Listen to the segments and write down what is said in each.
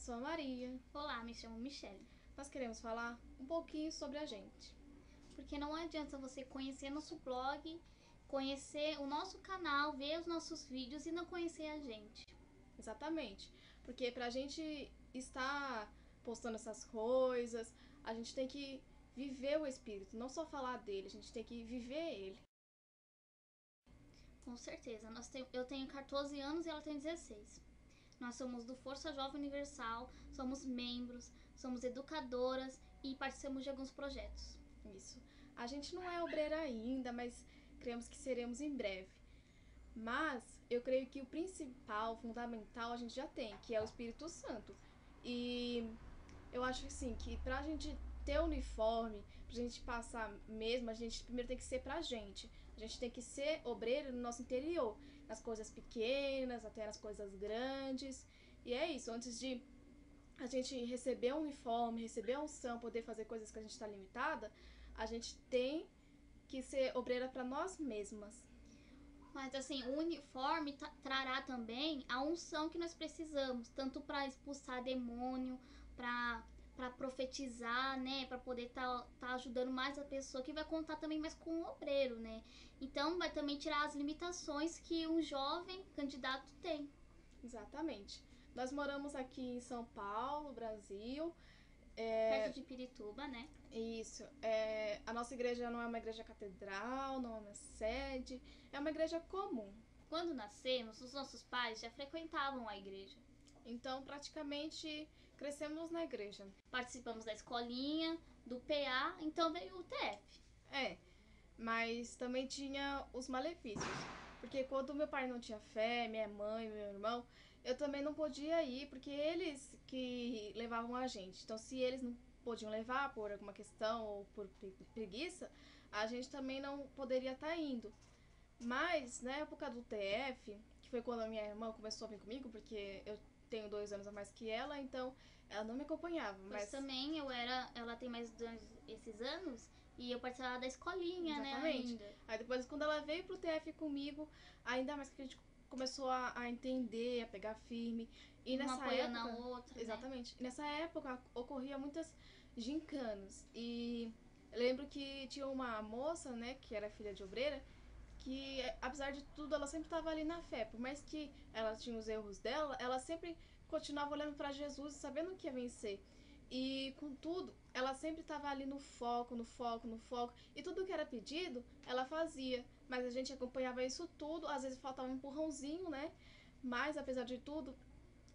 sou a Maria. Olá, me chamo Michelle. Nós queremos falar um pouquinho sobre a gente. Porque não adianta você conhecer nosso blog, conhecer o nosso canal, ver os nossos vídeos e não conhecer a gente. Exatamente. Porque pra gente estar postando essas coisas, a gente tem que viver o Espírito, não só falar dele, a gente tem que viver ele. Com certeza. Eu tenho 14 anos e ela tem 16. Nós somos do Força Jovem Universal, somos membros, somos educadoras e participamos de alguns projetos. Isso. A gente não é obreira ainda, mas cremos que seremos em breve. Mas eu creio que o principal, fundamental, a gente já tem, que é o Espírito Santo. E eu acho assim, que pra gente ter uniforme, pra gente passar mesmo, a gente primeiro tem que ser pra gente. A gente tem que ser obreiro no nosso interior, nas coisas pequenas, até nas coisas grandes. E é isso, antes de a gente receber um uniforme, receber a unção, poder fazer coisas que a gente está limitada, a gente tem que ser obreira para nós mesmas. Mas assim, o uniforme trará também a unção que nós precisamos, tanto para expulsar demônio, para profetizar, né, para poder tá ajudando mais a pessoa, que vai contar também mais com o obreiro, né? Então vai também tirar as limitações que um jovem candidato tem. Exatamente. Nós moramos aqui em São Paulo, Brasil. Perto de Pirituba, né? Isso. A nossa igreja não é uma igreja catedral, não é uma sede, é uma igreja comum. Quando nascemos, os nossos pais já frequentavam a igreja. Então, praticamente, crescemos na igreja. Participamos da escolinha, do PA, então veio o TF. Mas também tinha os malefícios. Porque quando meu pai não tinha fé, minha mãe, meu irmão, eu também não podia ir, porque eles que levavam a gente. Então, se eles não podiam levar por alguma questão ou por preguiça, a gente também não poderia estar indo. Mas, na época do TF, que foi quando a minha irmã começou a vir comigo, porque eu tenho 2 anos a mais que ela, então ela não me acompanhava. Mas também ela tem mais esses anos e eu participava da escolinha, Exatamente. né, ainda. Aí depois, quando ela veio pro TF comigo, ainda mais que a gente começou a entender, a pegar firme. E uma nessa apoiando época, a outra, exatamente. Né? Nessa época ocorria muitas gincanas. E eu lembro que tinha uma moça, né, que era filha de obreira, que apesar de tudo ela sempre estava ali na fé, por mais que ela tinha os erros dela, ela sempre continuava olhando para Jesus e sabendo que ia vencer. E contudo, ela sempre estava ali no foco, no foco, no foco, e tudo que era pedido, ela fazia. Mas a gente acompanhava isso tudo, às vezes faltava um empurrãozinho, né? Mas apesar de tudo,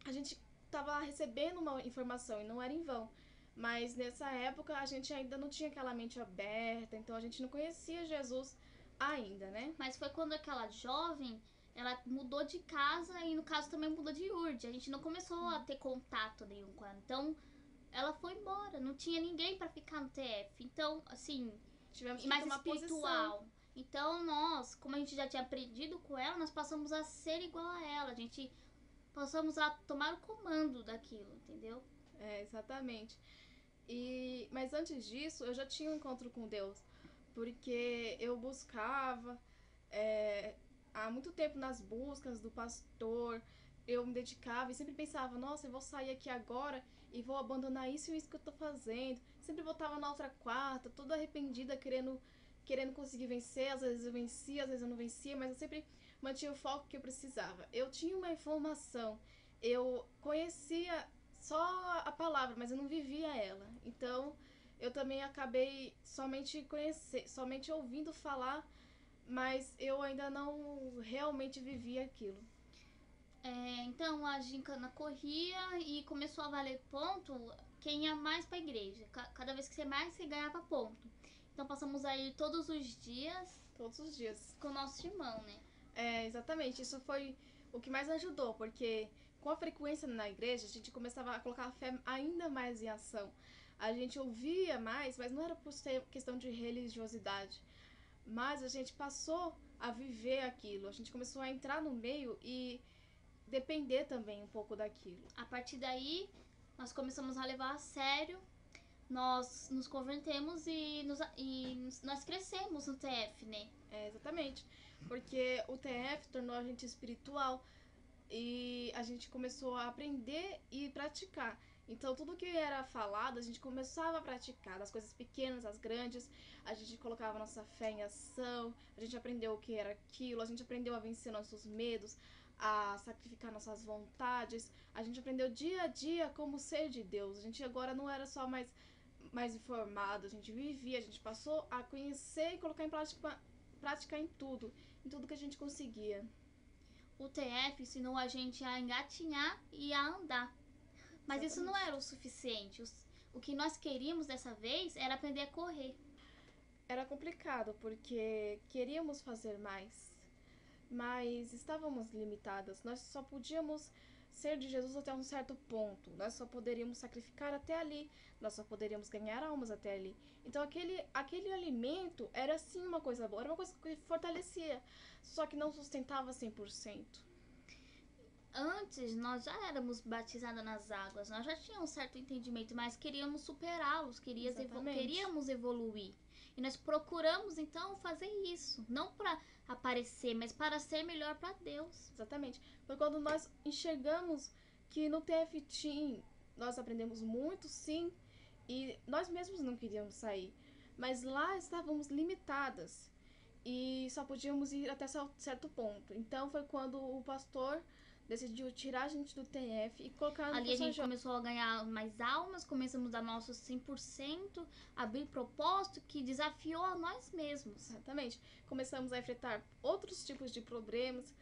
a gente estava recebendo uma informação e não era em vão. Mas nessa época a gente ainda não tinha aquela mente aberta, então a gente não conhecia Jesus ainda, né? Mas foi quando aquela jovem, ela mudou de casa e no caso também mudou de URD. A gente não começou a ter contato nenhum com ela. Então, ela foi embora, não tinha ninguém para ficar no TF. Então, assim, tivemos que mais tomar espiritual. Posição. Então, nós, como a gente já tinha aprendido com ela, nós passamos a ser igual a ela. A gente passamos a tomar o comando daquilo, entendeu? Exatamente. Mas antes disso, eu já tinha um encontro com Deus, porque eu buscava há muito tempo nas buscas do pastor, eu me dedicava e sempre pensava, nossa, eu vou sair aqui agora e vou abandonar isso e isso que eu tô fazendo. Sempre voltava na outra quarta, toda arrependida, querendo conseguir vencer. Às vezes eu vencia, às vezes eu não vencia, mas eu sempre mantinha o foco que eu precisava. Eu tinha uma informação, eu conhecia só a palavra, mas eu não vivia ela. Então eu também acabei somente ouvindo falar, mas eu ainda não realmente vivia aquilo. Então a gincana corria e começou a valer ponto quem ia mais pra igreja. Cada vez que você mais, você ganhava ponto. Então passamos a ir todos os dias. Todos os dias. Com o nosso irmão, né? Exatamente. Isso foi o que mais ajudou, porque com a frequência na igreja, a gente começava a colocar a fé ainda mais em ação. A gente ouvia mais, mas não era por ser questão de religiosidade. Mas a gente passou a viver aquilo. A gente começou a entrar no meio e depender também um pouco daquilo. A partir daí, nós começamos a levar a sério, nós nos convertemos e nós crescemos no TF, né? Exatamente. Porque o TF tornou a gente espiritual. e a gente começou a aprender e praticar. Então, tudo que era falado, a gente começava a praticar, das coisas pequenas às grandes, a gente colocava nossa fé em ação, a gente aprendeu o que era aquilo, a gente aprendeu a vencer nossos medos, a sacrificar nossas vontades, a gente aprendeu dia a dia como ser de Deus. A gente agora não era só mais informado, a gente vivia, a gente passou a conhecer e colocar em prática em tudo que a gente conseguia. O TF ensinou a gente a engatinhar e a andar. Mas Exatamente. Isso não era o suficiente. O que nós queríamos dessa vez era aprender a correr. Era complicado porque queríamos fazer mais, mas estávamos limitadas. Nós só podíamos ser de Jesus até um certo ponto. Nós só poderíamos sacrificar até ali. Nós só poderíamos ganhar almas até ali. Então aquele alimento era sim uma coisa boa, era uma coisa que fortalecia, só que não sustentava 100%. Antes, nós já éramos batizadas nas águas, nós já tínhamos um certo entendimento, mas queríamos superá-los, queríamos evoluir. E nós procuramos, então, fazer isso. Não para aparecer, mas para ser melhor para Deus. Exatamente. Foi quando nós enxergamos que no TF Team nós aprendemos muito, sim, e nós mesmos não queríamos sair. Mas lá estávamos limitadas e só podíamos ir até certo ponto. Então foi quando o pastor decidiu tirar a gente do TF e colocar no Ali a gente começou a ganhar mais almas, começamos a dar nossos 100%, abrir propósito que desafiou a nós mesmos. Exatamente. Começamos a enfrentar outros tipos de problemas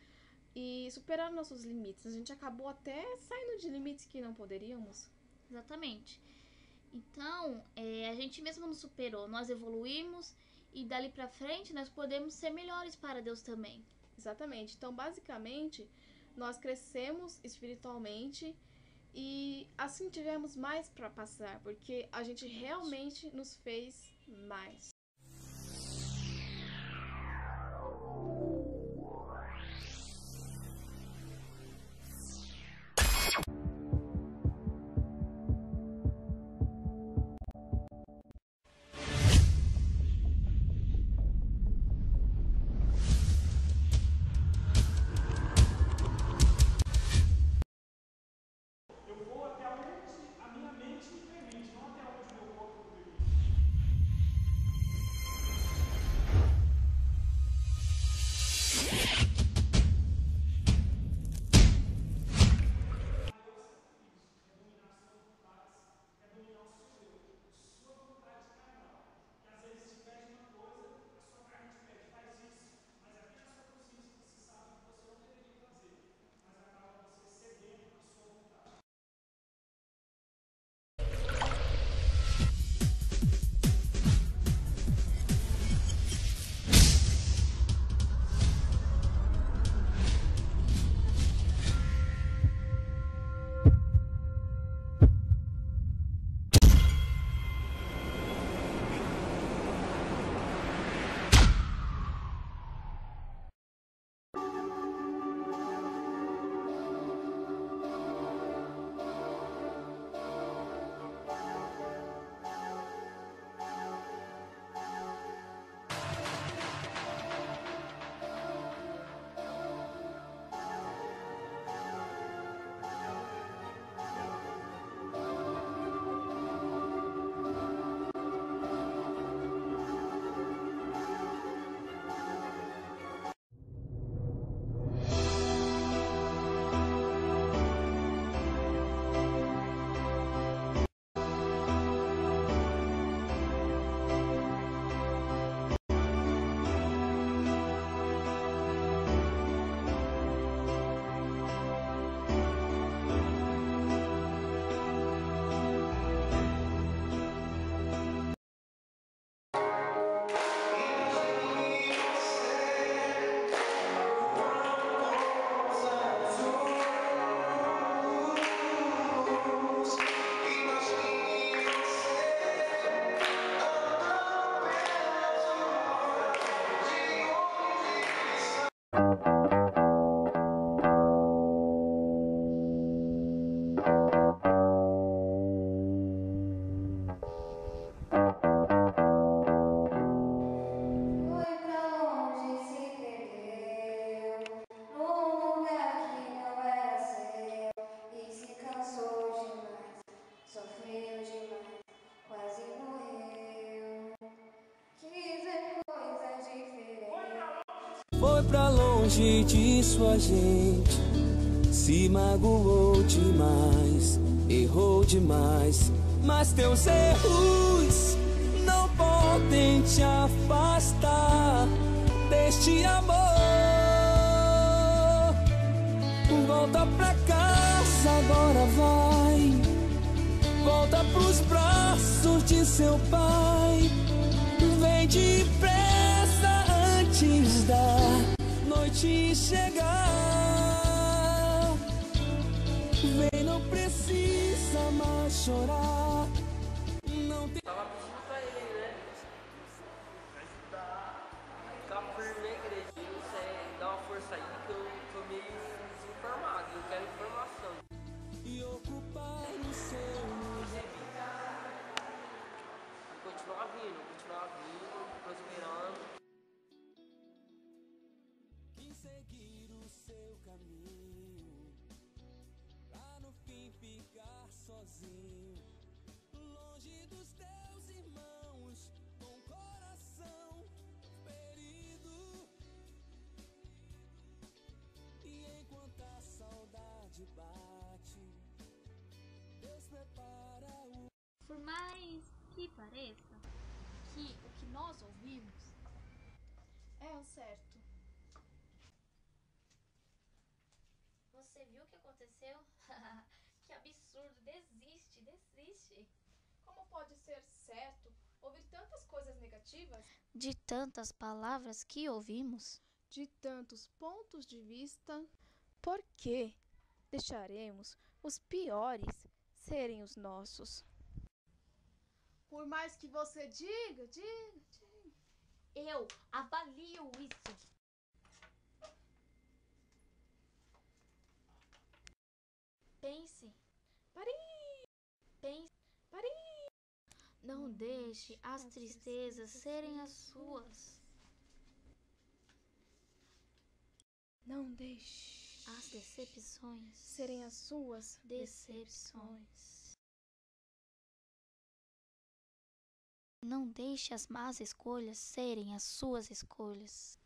e superar nossos limites. A gente acabou até saindo de limites que não poderíamos. Exatamente. Então, a gente mesmo nos superou, nós evoluímos e dali pra frente nós podemos ser melhores para Deus também. Exatamente. Então, basicamente, nós crescemos espiritualmente e assim tivemos mais para passar, porque a gente realmente nos fez mais. foi pra longe disso a gente se magoou demais, errou demais. Mas teus erros não podem te afastar deste amor. Volta pra casa, agora vai. Volta pros braços de seu pai. Vem depressa antes da noite chegar. Vem, não precisa mais chorar. Não tem... Tava pedindo pra ele, né? Pra ajudar a ficar firme na igreja. E você dá uma força aí que eu tô meio desinformado. Eu quero informação. E ocupar o seu lugar. Continuar vindo, prosperando. Quem seguir o seu caminho, pra no fim ficar sozinho, longe dos teus irmãos, com o coração ferido. E enquanto a saudade bate, Deus prepara o... Por mais que pareça que o que nós ouvimos É o certo. Você viu o que aconteceu? Que absurdo! Desiste! Como pode ser certo ouvir tantas coisas negativas, De tantas palavras que ouvimos, de tantos pontos de vista? Por que deixaremos os piores serem os nossos? Por mais que você diga. eu avalio isso. Pense. Pense. Não deixe as tristezas serem as suas. Não deixe As decepções serem as suas decepções. Não deixe as más escolhas serem as suas escolhas.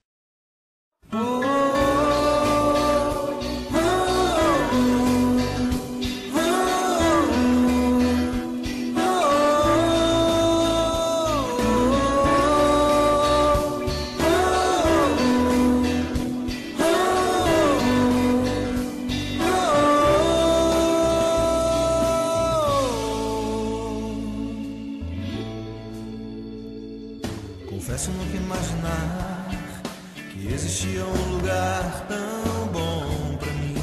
Confesso nunca imaginar que existia um lugar tão bom pra mim.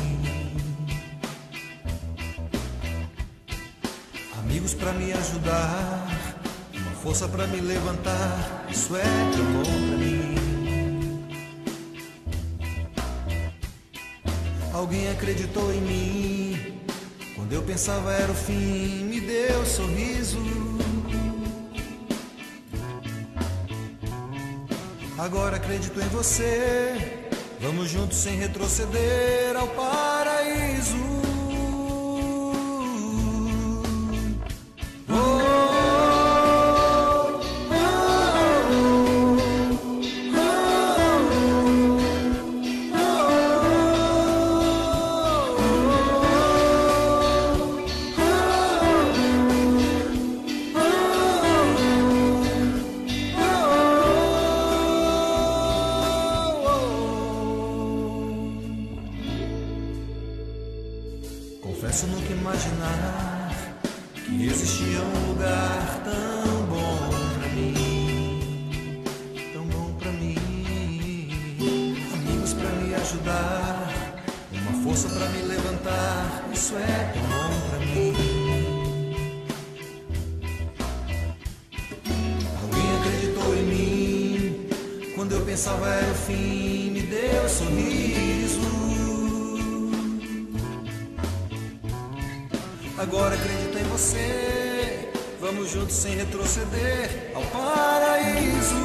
Amigos pra me ajudar, uma força pra me levantar. Isso é tão bom pra mim. Alguém acreditou em mim quando eu pensava era o fim. Me deu sorriso. Agora acredito em você. Vamos juntos sem retroceder ao paraíso. Confesso nunca imaginar que existia um lugar tão bom pra mim, tão bom pra mim. Amigos pra me ajudar, uma força pra me levantar. Isso é tão bom pra mim. Alguém acreditou em mim quando eu pensava era o fim. Me deu sorriso. Agora acredito em você. Vamos juntos sem retroceder ao paraíso.